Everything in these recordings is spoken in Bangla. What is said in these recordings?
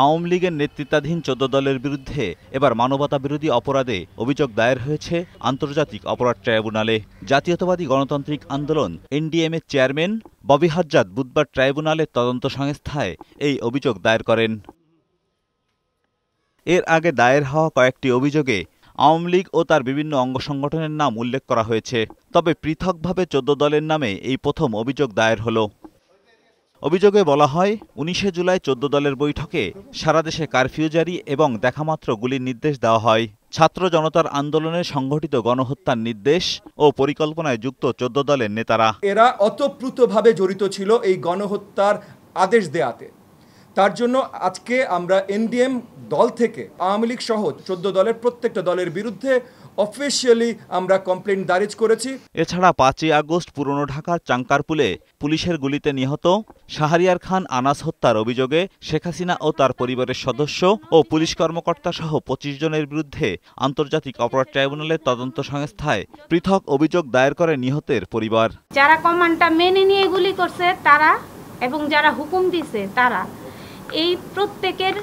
আওয়ামী লীগের নেতৃত্বাধীন ১৪ দলের বিরুদ্ধে এবার মানবতাবিরোধী অপরাধে অভিযোগ দায়ের হয়েছে আন্তর্জাতিক অপরাধ ট্রাইব্যুনালে। জাতীয়তাবাদী গণতান্ত্রিক আন্দোলন এনডিএম-এর চেয়ারম্যান ববি হাজ্জাদ বুধবার ট্রাইব্যুনালের তদন্ত সংস্থায় এই অভিযোগ দায়ের করেন। এর আগে দায়ের হওয়া কয়েকটি অভিযোগে আওয়ামী লীগ ও তার বিভিন্ন অঙ্গ সংগঠনের নাম উল্লেখ করা হয়েছে, তবে পৃথকভাবে ১৪ দলের নামে এই প্রথম অভিযোগ দায়ের হলো। অভিযোগে বলা হয়, ১৯শে জুলাই ১৪ দলের বৈঠকে সারা দেশে কারফিউ জারি এবং দেখামাত্র গুলির নির্দেশ দেওয়া হয়। ছাত্র জনতার আন্দোলনে সংঘটিত গণহত্যার নির্দেশ ও পরিকল্পনায় যুক্ত ১৪ দলের নেতারা এরা অতপ্রুতভাবে জড়িত ছিল এই গণহত্যার আদেশ দেয়াতে। তার জন্য আজকে আমরা এনডিএম দল থেকে আওয়ামী লীগ সহ ১৪ দলের প্রত্যেকটা দলের বিরুদ্ধে অফিসিয়ালি আমরা কমপ্লেইন্ট দায়ের করেছি। এছাড়া ৫ই আগস্ট পুরনো ঢাকার চাঙ্কারপুলে পুলিশের গুলিতে নিহত শাহরিয়ার খান আনাস হত্যার অভিযোগে শেখ হাসিনা ও তার পরিবারের সদস্য ও পুলিশ কর্মকর্তা সহ ২৫ জনের বিরুদ্ধে আন্তর্জাতিক অপরাধ ট্রাইব্যুনালের তদন্ত সংস্থায় পৃথক অভিযোগ দায়ের করে নিহতের পরিবার। যারা কমান্ডটা মেনে নিয়ে গুলি করছে তারা এবং যারা হুকুম দিছে তারা, এই প্রত্যেকের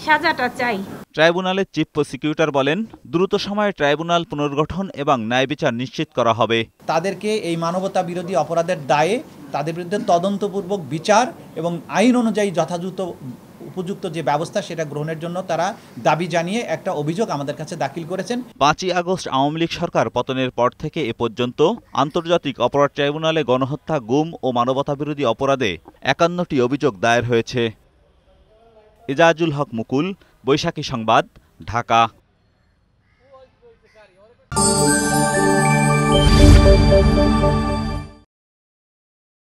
সাজাটা চাই। ট্রাইব্যুনালের চিফ প্রসিকিউটর বলেন, দ্রুত সময়ে ট্রাইব্যুনাল পুনর্গঠন এবং ন্যায় বিচার নিশ্চিত করা হবে। তাদেরকে এই মানবতা বিরোধী অপরাধের দায়ে তাদের বিরুদ্ধে তদন্তপূর্বক বিচার এবং আইন অনুযায়ী যথাযথ উপযুক্ত যে ব্যবস্থা সেটা গ্রহণের জন্য তারা দাবি জানিয়ে একটা অভিযোগ আমাদের কাছে দাখিল করেছেন। ৫ই আগস্ট আওয়ামী লীগ সরকার পতনের পর থেকে এ পর্যন্ত আন্তর্জাতিক অপরাধ ট্রাইব্যুনালে গণহত্যা, গুম ও মানবতাবিরোধী অপরাধে ৫১টি অভিযোগ দায়ের হয়েছে। এজাজুল হক মুকুল, বৈশাখী সংবাদ, ঢাকা।